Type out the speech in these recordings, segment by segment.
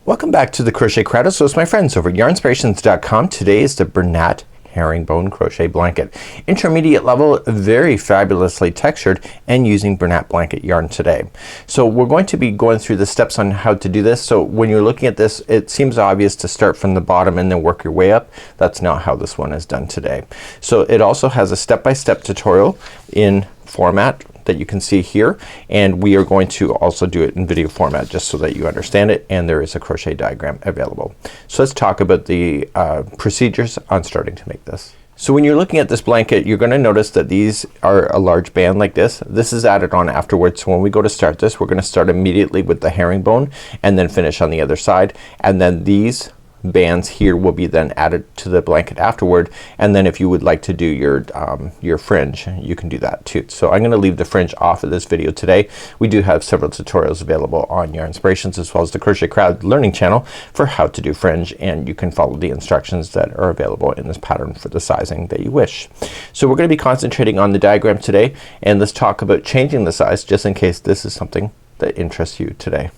Welcome back to the Crochet Crowd. So it's my friends over at Yarnspirations.com. Today is the Bernat Herringbone crochet blanket. Intermediate level, very fabulously textured, and using Bernat blanket yarn today. So we're going to be going through the steps on how to do this. So when you're looking at this, it seems obvious to start from the bottom and then work your way up. That's not how this one is done today. So it also has a step-by-step tutorial in format that you can see here, and we are going to also do it in video format just so that you understand it, and there is a crochet diagram available. So let's talk about the procedures on starting to make this. So when you're looking at this blanket, you're gonna notice that these are a large band like this. This is added on afterwards. So when we go to start this, we're gonna start immediately with the herringbone and then finish on the other side, and then these bands here will be then added to the blanket afterward, and then if you would like to do your fringe, you can do that too. So I'm gonna leave the fringe off of this video today. We do have several tutorials available on Yarnspirations as well as the Crochet Crowd learning channel for how to do fringe, and you can follow the instructions that are available in this pattern for the sizing that you wish. So we're gonna be concentrating on the diagram today, and let's talk about changing the size just in case this is something that interests you today.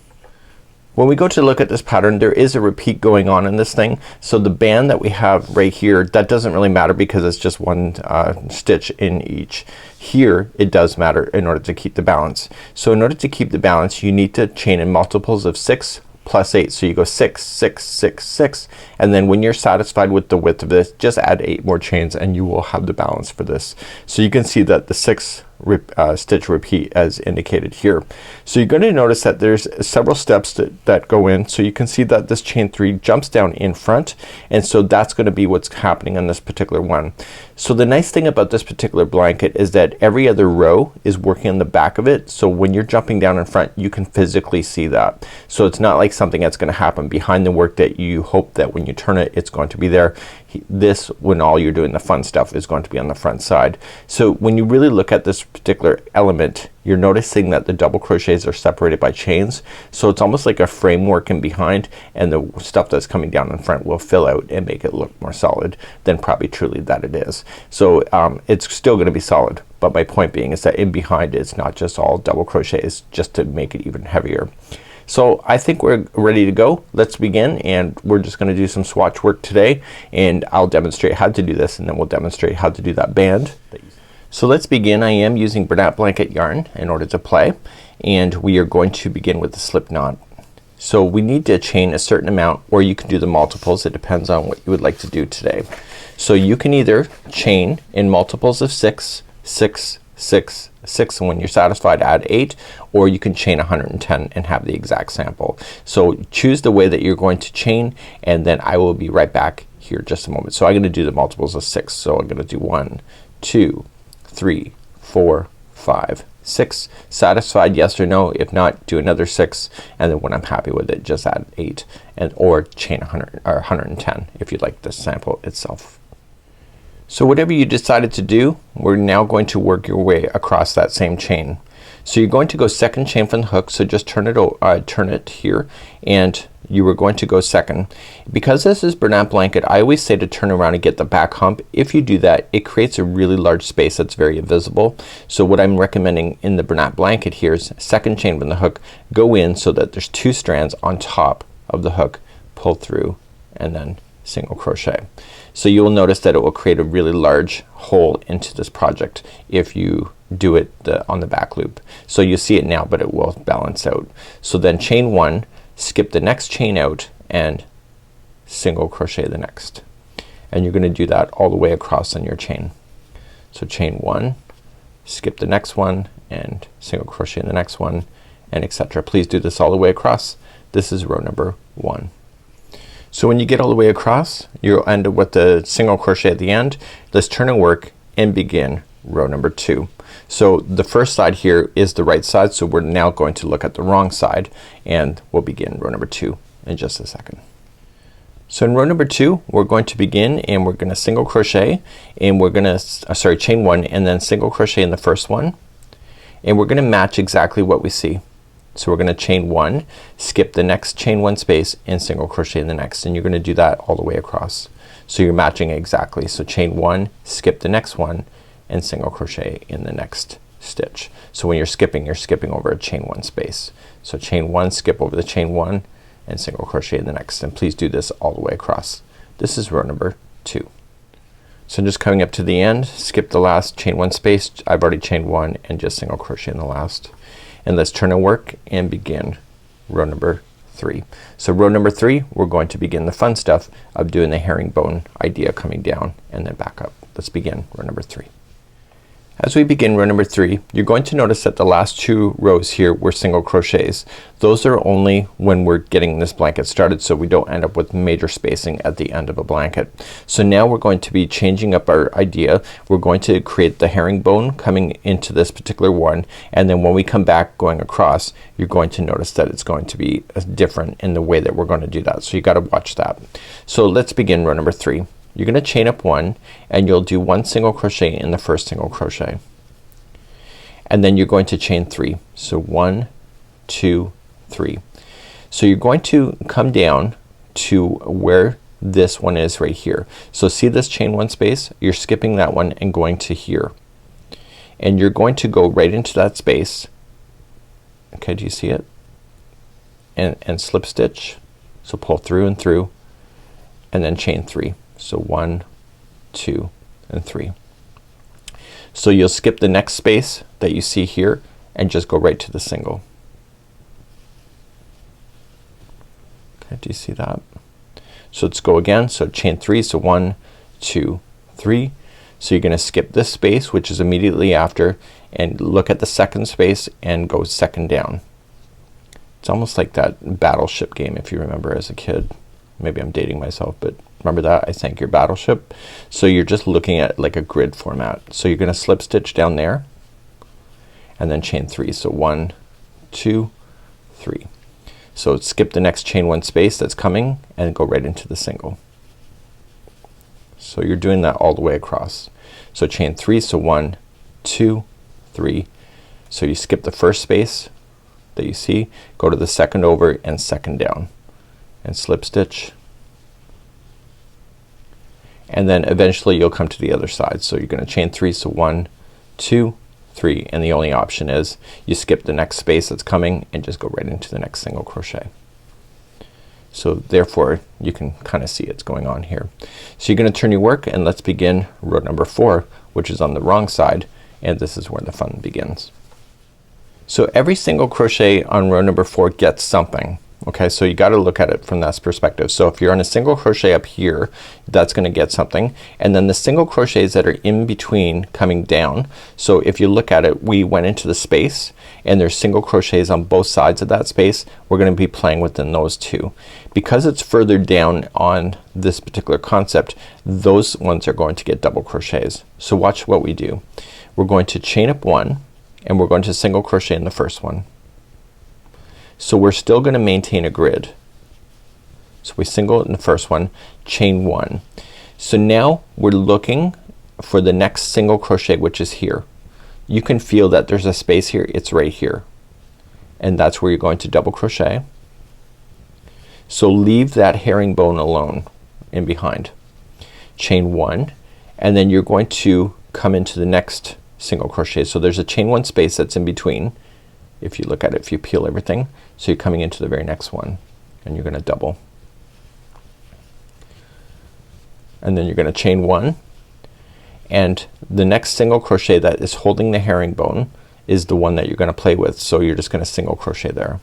When we go to look at this pattern, there is a repeat going on in this thing. So the band that we have right here, that doesn't really matter because it's just one stitch in each. Here it does matter in order to keep the balance. So in order to keep the balance, you need to chain in multiples of 6 plus 8. So you go 6, 6, 6, 6, and then when you're satisfied with the width of this, just add 8 more chains and you will have the balance for this. So you can see that the 6 stitch repeat as indicated here. So you're going to notice that there's several steps that go in. So you can see that this chain 3 jumps down in front, and so that's going to be what's happening on this particular one. So the nice thing about this particular blanket is that every other row is working on the back of it. So when you're jumping down in front, you can physically see that. So it's not like something that's going to happen behind the work that you hope that when you turn it, it's going to be there. This, when all you're doing the fun stuff, is going to be on the front side. So when you really look at this particular element, you're noticing that the double crochets are separated by chains. So it's almost like a framework in behind, and the stuff that's coming down in front will fill out and make it look more solid than probably truly that it is. So it's still gonna be solid, but my point being is that in behind it's not just all double crochets, just to make it even heavier. So I think we're ready to go. Let's begin, and we're just gonna do some swatch work today, and I'll demonstrate how to do this, and then we'll demonstrate how to do that band. So let's begin. I am using Bernat blanket yarn in order to play, and we are going to begin with the slip knot. So we need to chain a certain amount, or you can do the multiples. It depends on what you would like to do today. So you can either chain in multiples of 6, 6, 6, 6, and when you're satisfied add 8, or you can chain 110 and have the exact sample. So choose the way that you're going to chain, and then I will be right back here just a moment. So I'm gonna do the multiples of 6. So I'm gonna do 1, 2, 3, 4, 5, 6. Satisfied, yes or no. If not, do another 6, and then when I'm happy with it, just add 8, and or chain 100 or 110 if you'd like the sample itself. So whatever you decided to do, we're now going to work your way across that same chain. So you're going to go second chain from the hook, so just turn it here, and you were going to go second. Because this is Bernat blanket, I always say to turn around and get the back hump. If you do that, it creates a really large space that's very visible. So what I'm recommending in the Bernat blanket here is second chain from the hook, go in so that there's 2 strands on top of the hook, pull through, and then single crochet. So you will notice that it will create a really large hole into this project if you do it on the back loop. So you see it now, but it will balance out. So then chain 1, skip the next chain out, and single crochet the next, and you're gonna do that all the way across on your chain. So chain 1, skip the next one, and single crochet in the next one, and etc. Please do this all the way across. This is row number 1. So when you get all the way across, you'll end up with the single crochet at the end. Let's turn and work and begin row number 2. So the first side here is the right side, so we're now going to look at the wrong side, and we'll begin row number 2 in just a second. So in row number 2, we're going to begin, and we're gonna single crochet, and we're gonna chain 1 and then single crochet in the first one, and we're gonna match exactly what we see. So we're gonna chain 1, skip the next chain 1 space, and single crochet in the next, and you're gonna do that all the way across. So you're matching exactly. So chain 1, skip the next one, and single crochet in the next stitch. So when you're skipping over a chain 1 space. So chain 1, skip over the chain 1, and single crochet in the next, and please do this all the way across. This is row number 2. So I'm just coming up to the end, skip the last, chain 1 space. I've already chained 1 and just single crochet in the last, and let's turn our work and begin row number 3. So row number 3, we're going to begin the fun stuff of doing the herringbone idea, coming down and then back up. Let's begin row number 3. As we begin row number 3, you're going to notice that the last 2 rows here were single crochets. Those are only when we're getting this blanket started, so we don't end up with major spacing at the end of a blanket. So now we're going to be changing up our idea. We're going to create the herringbone coming into this particular one, and then when we come back going across, you're going to notice that it's going to be different in the way that we're going to do that. So you got to watch that. So let's begin row number 3. You're gonna chain up 1 and you'll do 1 single crochet in the first single crochet, and then you're going to chain 3. So 1, 2, 3. So you're going to come down to where this one is right here. So see this chain 1 space? You're skipping that one and going to here, and you're going to go right into that space. Okay, do you see it? And slip stitch. So pull through and through, and then chain 3. So 1, 2, and 3. So you'll skip the next space that you see here and just go right to the single. Okay, do you see that? So let's go again. So chain 3. So 1, 2, 3. So you're gonna skip this space, which is immediately after, and look at the second space and go second down. It's almost like that battleship game, if you remember as a kid. Maybe I'm dating myself, but remember that? I sank your battleship. So you're just looking at like a grid format. So you're gonna slip stitch down there and then chain 3. So 1, 2, 3. So skip the next chain 1 space that's coming and go right into the single. So you're doing that all the way across. So chain 3. So 1, 2, 3. So you skip the first space that you see, go to the second over and second down, and slip stitch, and then eventually you'll come to the other side. So you're gonna chain 3. So 1, 2, 3, and the only option is you skip the next space that's coming and just go right into the next single crochet. So therefore you can kind of see it's going on here. So you're gonna turn your work and let's begin row number 4, which is on the wrong side, and this is where the fun begins. So every single crochet on row number 4 gets something. Okay, so you got to look at it from that perspective. So if you're on a single crochet up here, that's gonna get something, and then the single crochets that are in between coming down. So if you look at it, we went into the space and there's single crochets on both sides of that space. We're gonna be playing within those 2. Because it's further down on this particular concept, those ones are going to get double crochets. So watch what we do. We're going to chain up 1 and we're going to single crochet in the first one. So we're still gonna maintain a grid. So we single in the first one, chain 1. So now we're looking for the next single crochet, which is here. You can feel that there's a space here. It's right here, and that's where you're going to double crochet. So leave that herringbone alone in behind. Chain 1, and then you're going to come into the next single crochet. So there's a chain 1 space that's in between. If you look at it, if you peel everything, so you're coming into the very next one and you're gonna double, and then you're gonna chain 1, and the next single crochet that is holding the herringbone is the one that you're gonna play with. So you're just gonna single crochet there.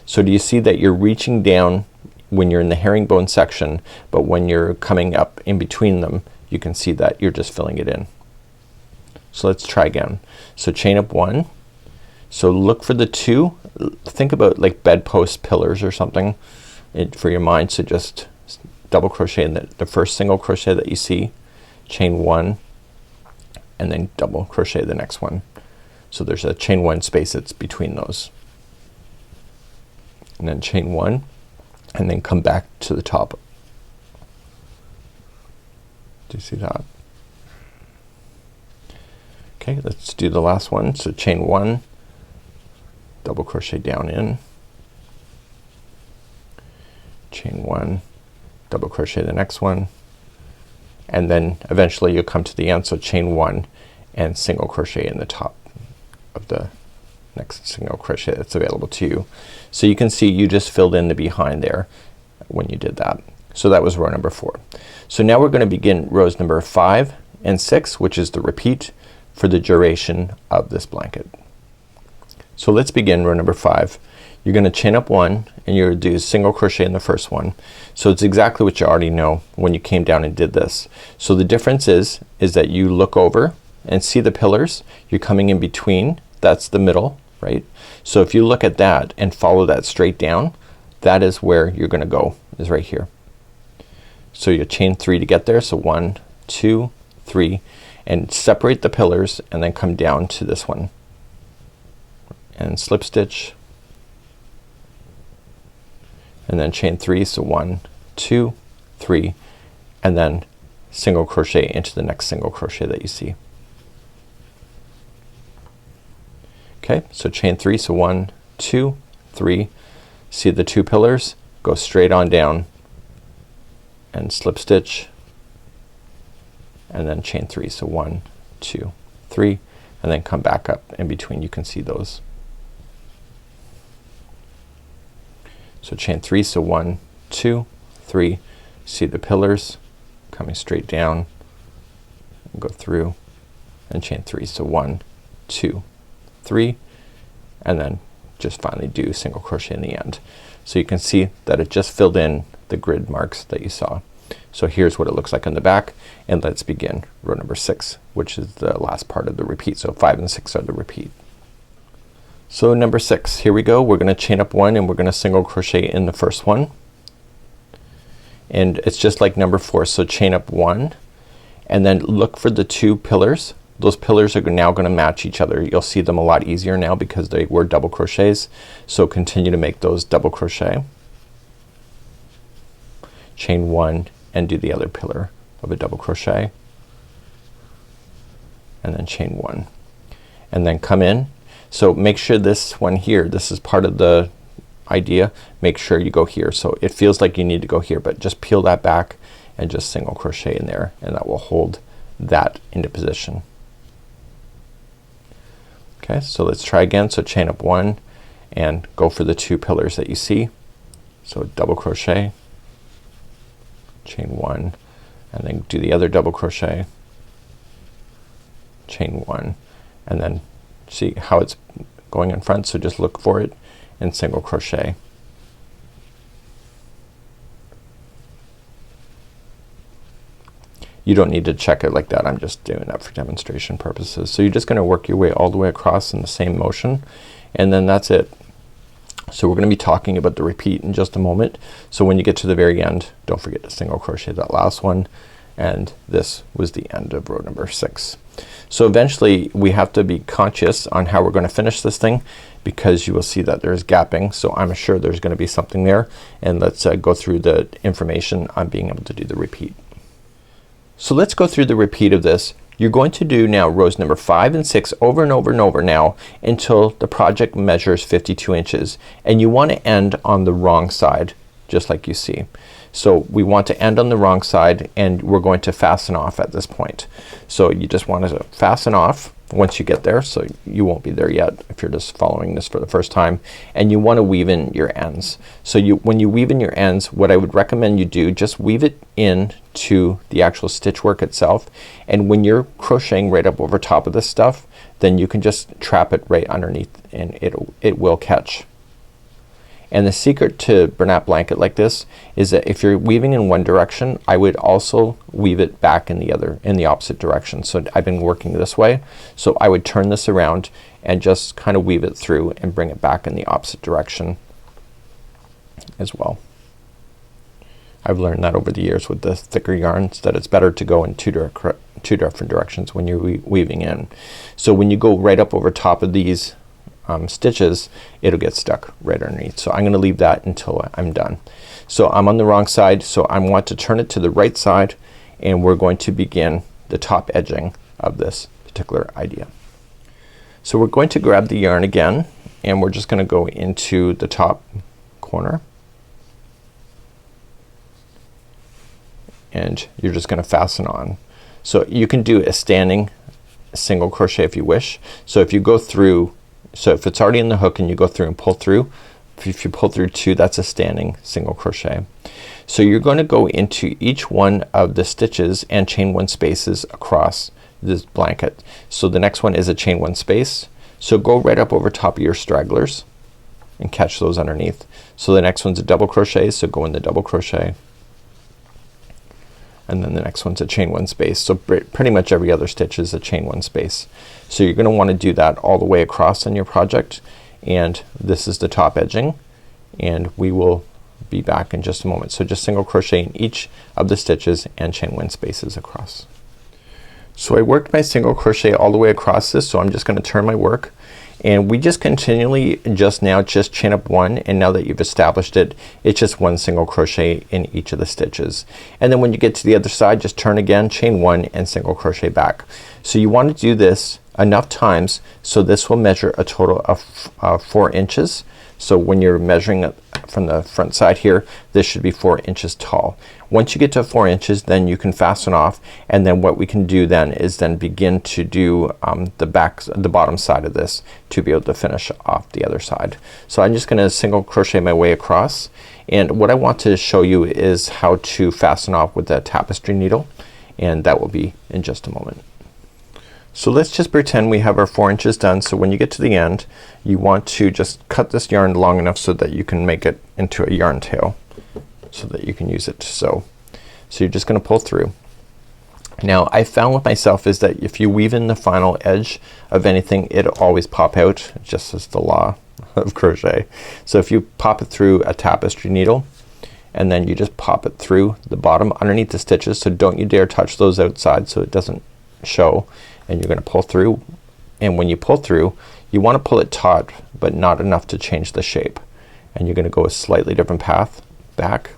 So do you see that you're reaching down when you're in the herringbone section, but when you're coming up in between them, you can see that you're just filling it in. So let's try again. So chain up 1. So look for the 2. Think about like bedpost pillars or something for your mind. So just double crochet in the first single crochet that you see, chain 1, and then double crochet the next one. So there's a chain 1 space that's between those, and then chain 1 and then come back to the top. Do you see that? Okay, let's do the last one. So chain 1, double crochet down in, chain 1, double crochet the next one, and then eventually you'll come to the end. So chain 1 and single crochet in the top of the next single crochet that's available to you. So you can see you just filled in the behind there when you did that. So that was row number 4. So now we're gonna begin rows number 5 and 6, which is the repeat for the duration of this blanket. So let's begin row number 5. You're gonna chain up 1 and you're gonna do single crochet in the first one. So it's exactly what you already know when you came down and did this. So the difference is that you look over and see the pillars. You're coming in between, that's the middle, right? So if you look at that and follow that straight down, that is where you're gonna go, is right here. So you chain 3 to get there. So 1, 2, 3, and separate the pillars and then come down to this one and slip stitch and then chain 3. So 1, 2, 3, and then single crochet into the next single crochet that you see. Okay, so chain 3. So 1, 2, 3, see the 2 pillars, go straight on down and slip stitch and then chain 3. So 1, 2, 3, and then come back up in between. You can see those. So chain 3. So 1, 2, 3, see the pillars coming straight down and go through and chain 3. So 1, 2, 3, and then just finally do single crochet in the end. So you can see that it just filled in the grid marks that you saw. So here's what it looks like on the back, and let's begin row number 6, which is the last part of the repeat. So 5 and 6 are the repeat. So number 6, here we go. We're gonna chain up 1 and we're gonna single crochet in the first one, and it's just like number 4. So chain up 1 and then look for the 2 pillars. Those pillars are now gonna match each other. You'll see them a lot easier now because they were double crochets. So continue to make those double crochet, chain 1 and do the other pillar of a double crochet and then chain 1 and then come in. So make sure this one here, this is part of the idea, make sure you go here. So it feels like you need to go here, but just peel that back and just single crochet in there, and that will hold that into position. Okay, so let's try again. So chain up 1 and go for the 2 pillars that you see. So double crochet, chain 1, and then do the other double crochet, chain 1, and then see how it's going in front. So just look for it and single crochet. You don't need to check it like that. I'm just doing that for demonstration purposes. So you're just gonna work your way all the way across in the same motion, and then that's it. So we're gonna be talking about the repeat in just a moment. So when you get to the very end, don't forget to single crochet that last one, and this was the end of row number 6. So eventually we have to be conscious on how we're gonna finish this thing, because you will see that there's gapping. So I'm sure there's gonna be something there, and let's go through the information on being able to do the repeat. So let's go through the repeat of this. You're going to do now rows number 5 and 6 over and over and over now until the project measures 52 inches, and you want to end on the wrong side, just like you see. So we want to end on the wrong side, and we're going to fasten off at this point. So you just want to fasten off once you get there. So you won't be there yet if you're just following this for the first time, and you want to weave in your ends. So when you weave in your ends, what I would recommend you do, just weave it in to the actual stitch work itself, and when you're crocheting right up over top of this stuff, then you can just trap it right underneath and it will catch. And the secret to Bernat blanket like this is that if you're weaving in one direction, I would also weave it back in the opposite direction. So I've been working this way, so I would turn this around and just kind of weave it through and bring it back in the opposite direction as well. I've learned that over the years with the thicker yarns, that it's better to go in two different directions when you're weaving in. So when you go right up over top of these stitches, it'll get stuck right underneath. So I'm gonna leave that until I'm done. So I'm on the wrong side, so I want to turn it to the right side, and we're going to begin the top edging of this particular idea. So we're going to grab the yarn again, and we're just gonna go into the top corner, and you're just gonna fasten on. So you can do a standing single crochet if you wish. So if you go through So if it's already in the hook and you go through and pull through, if you pull through 2, that's a standing single crochet. So you're going to go into each one of the stitches and chain 1 spaces across this blanket. So the next one is a chain 1 space. So go right up over top of your stragglers and catch those underneath. So the next one's a double crochet, so go in the double crochet, and then the next one's a chain 1 space. So pretty much every other stitch is a chain 1 space. So you're gonna wanna do that all the way across on your project, and this is the top edging, and we will be back in just a moment. So just single crochet in each of the stitches and chain 1 spaces across. So I worked my single crochet all the way across this, so I'm just gonna turn my work, and we just continually just chain up 1, and now that you've established it, it's just 1 single crochet in each of the stitches. And then when you get to the other side, just turn again, chain 1 and single crochet back. So you want to do this enough times so this will measure a total of 4 inches. So when you're measuring it from the front side here, this should be 4 inches tall. Once you get to 4 inches, then you can fasten off, and then what we can do then is then begin to do the bottom side of this to be able to finish off the other side. So I'm just gonna single crochet my way across, and what I want to show you is how to fasten off with a tapestry needle, and that will be in just a moment. So let's just pretend we have our 4 inches done. So when you get to the end, you want to just cut this yarn long enough so that you can make it into a yarn tail so that you can use it to sew. So you're just gonna pull through. Now I found with myself is that if you weave in the final edge of anything, it'll always pop out, just as the law of crochet. So if you pop it through a tapestry needle, and then you just pop it through the bottom underneath the stitches, so don't you dare touch those outside so it doesn't show, and you're gonna pull through, and when you pull through you wanna pull it taut but not enough to change the shape, and you're gonna go a slightly different path back.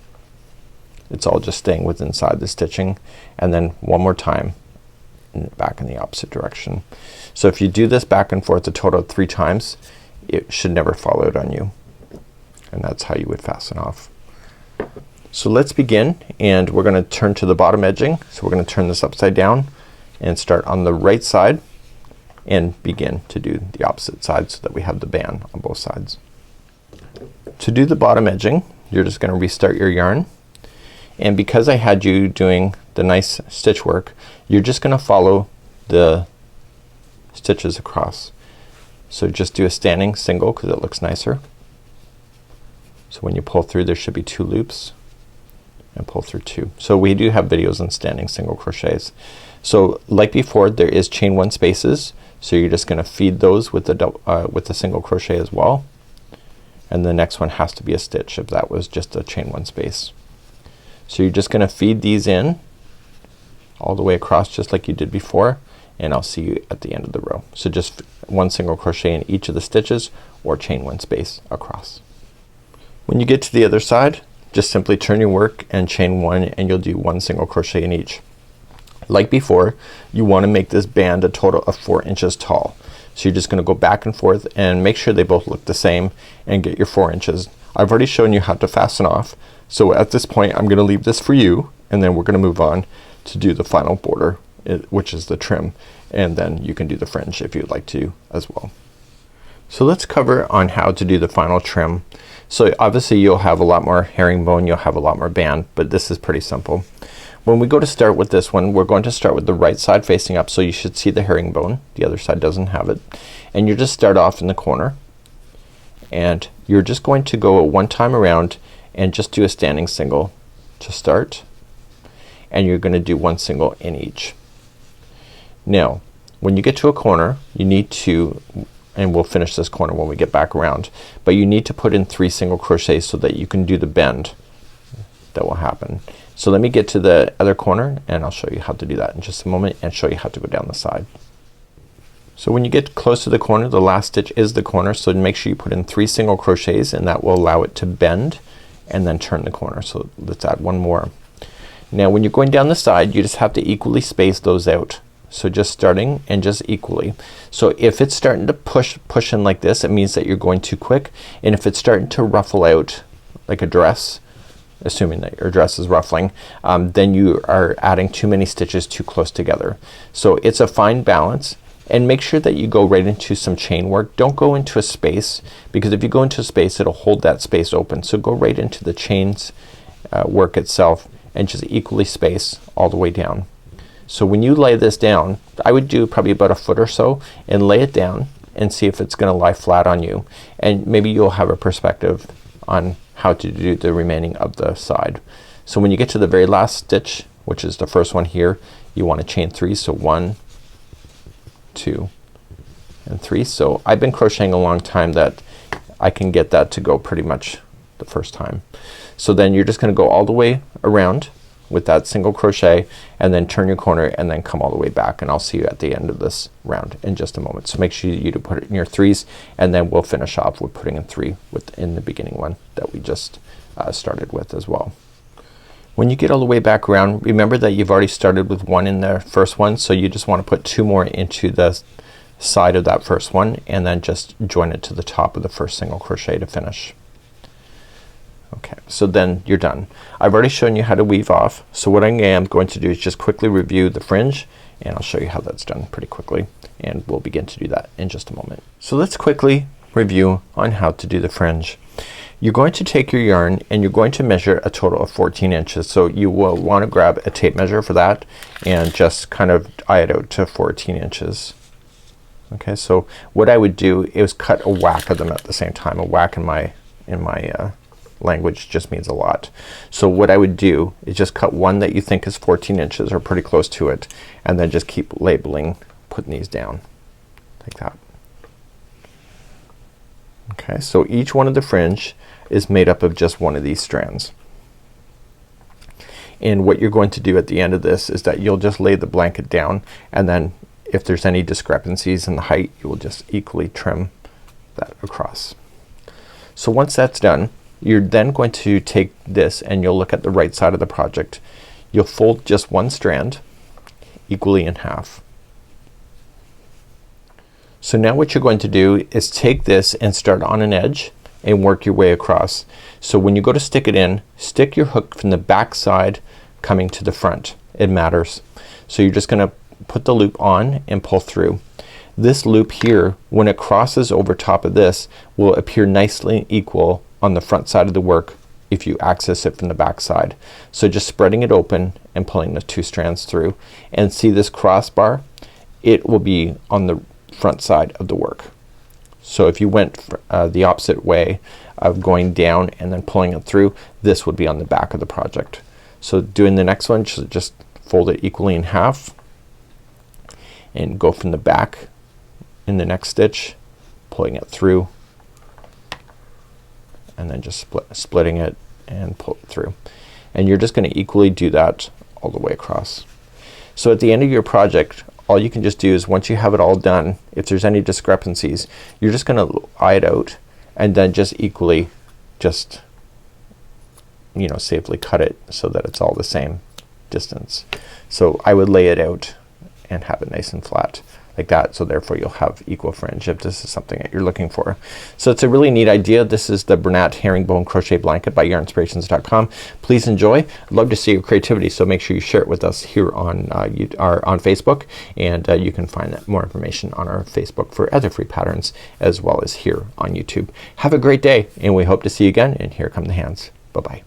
It's all just staying within inside the stitching, and then one more time back in the opposite direction. So if you do this back and forth a total of 3 times, it should never fall out on you, and that's how you would fasten off. So let's begin, and we're gonna turn to the bottom edging. So we're gonna turn this upside down and start on the right side and begin to do the opposite side so that we have the band on both sides. To do the bottom edging, you're just gonna restart your yarn, and because I had you doing the nice stitch work, you're just gonna follow the stitches across. So just do a standing single because it looks nicer. So when you pull through, there should be 2 loops, and pull through 2. So we do have videos on standing single crochets. So like before, there is chain 1 spaces, so you're just gonna feed those with the single crochet as well, and the next one has to be a stitch if that was just a chain 1 space. So you're just gonna feed these in all the way across just like you did before, and I'll see you at the end of the row. So just 1 single crochet in each of the stitches or chain 1 space across. When you get to the other side, just simply turn your work and chain 1, and you'll do 1 single crochet in each. Like before, you want to make this band a total of 4 inches tall. So you're just gonna go back and forth and make sure they both look the same and get your 4 inches. I've already shown you how to fasten off, so at this point I'm gonna leave this for you, and then we're gonna move on to do the final border, which is the trim, and then you can do the fringe if you'd like to as well. So let's cover on how to do the final trim. So obviously you'll have a lot more herringbone, you'll have a lot more band, but this is pretty simple. When we go to start with this one, we're going to start with the right side facing up, so you should see the herringbone. The other side doesn't have it, and you just start off in the corner, and you're just going to go 1 time around and just do a standing single to start, and you're gonna do 1 single in each. Now when you get to a corner, you need to, and we'll finish this corner when we get back around, but you need to put in 3 single crochets so that you can do the bend that will happen. So let me get to the other corner and I'll show you how to do that in just a moment, and show you how to go down the side. So when you get close to the corner, the last stitch is the corner, so make sure you put in 3 single crochets, and that will allow it to bend and then turn the corner. So let's add 1 more. Now when you're going down the side, you just have to equally space those out. So just starting and just equally. So if it's starting to push in like this, it means that you're going too quick, and if it's starting to ruffle out like a dress, assuming that your dress is ruffling, then you are adding too many stitches too close together. So it's a fine balance, And make sure that you go right into some chain work. Don't go into a space, because if you go into a space it'll hold that space open. So go right into the chains work itself and just equally space all the way down. So when you lay this down, I would do probably about a foot or so and lay it down and see if it's gonna lie flat on you, and maybe you'll have a perspective on how to do the remaining of the side. So when you get to the very last stitch, which is the first one here, you want to chain 3. So 1, 2 and 3. So I've been crocheting a long time that I can get that to go pretty much the first time. So then you're just gonna go all the way around with that single crochet and then turn your corner and then come all the way back, and I'll see you at the end of this round in just a moment. So make sure you do put it in your 3s, and then we'll finish off with putting in 3 within the beginning one that we just started with as well. When you get all the way back around, remember that you've already started with 1 in the first one, so you just want to put 2 more into the side of that first one and then just join it to the top of the first single crochet to finish. Okay, so then you're done. I've already shown you how to weave off, so what I am going to do is just quickly review the fringe, and I'll show you how that's done pretty quickly, and we'll begin to do that in just a moment. So let's quickly review on how to do the fringe. You're going to take your yarn and you're going to measure a total of 14 inches. So you will want to grab a tape measure for that and just kind of eye it out to 14 inches. Okay, so what I would do is cut a whack of them at the same time. A whack in my language just means a lot. So what I would do is just cut one that you think is 14 inches or pretty close to it, and then just keep labeling, putting these down like that. Okay, so each one of the fringe is made up of just one of these strands. And what you're going to do at the end of this is that you'll just lay the blanket down, and then if there's any discrepancies in the height, you will just equally trim that across. So once that's done, you're then going to take this and you'll look at the right side of the project. You'll fold just one strand equally in half. So now what you're going to do is take this and start on an edge and work your way across. So when you go to stick it in, stick your hook from the back side coming to the front. It matters. So you're just gonna put the loop on and pull through. This loop here, when it crosses over top of this, will appear nicely equal on the front side of the work if you access it from the back side. So just spreading it open and pulling the 2 strands through, and see this crossbar, it will be on the front side of the work. So if you went the opposite way of going down and then pulling it through, this would be on the back of the project. So doing the next one, just fold it equally in half and go from the back in the next stitch, pulling it through, and then just splitting it and pull it through. And you're just gonna equally do that all the way across. So at the end of your project, all you can just do is, once you have it all done, if there's any discrepancies, you're just gonna eye it out and then just equally just, you know, safely cut it so that it's all the same distance. So I would lay it out and have it nice and flat like that, so therefore you'll have equal fringe if this is something that you're looking for. So it's a really neat idea. This is the Bernat Herringbone Crochet Blanket by Yarnspirations.com. Please enjoy. I'd love to see your creativity, so make sure you share it with us here on on Facebook, and you can find more information on our Facebook for other free patterns as well as here on YouTube. Have a great day, and we hope to see you again, and here come the hands. Bye bye.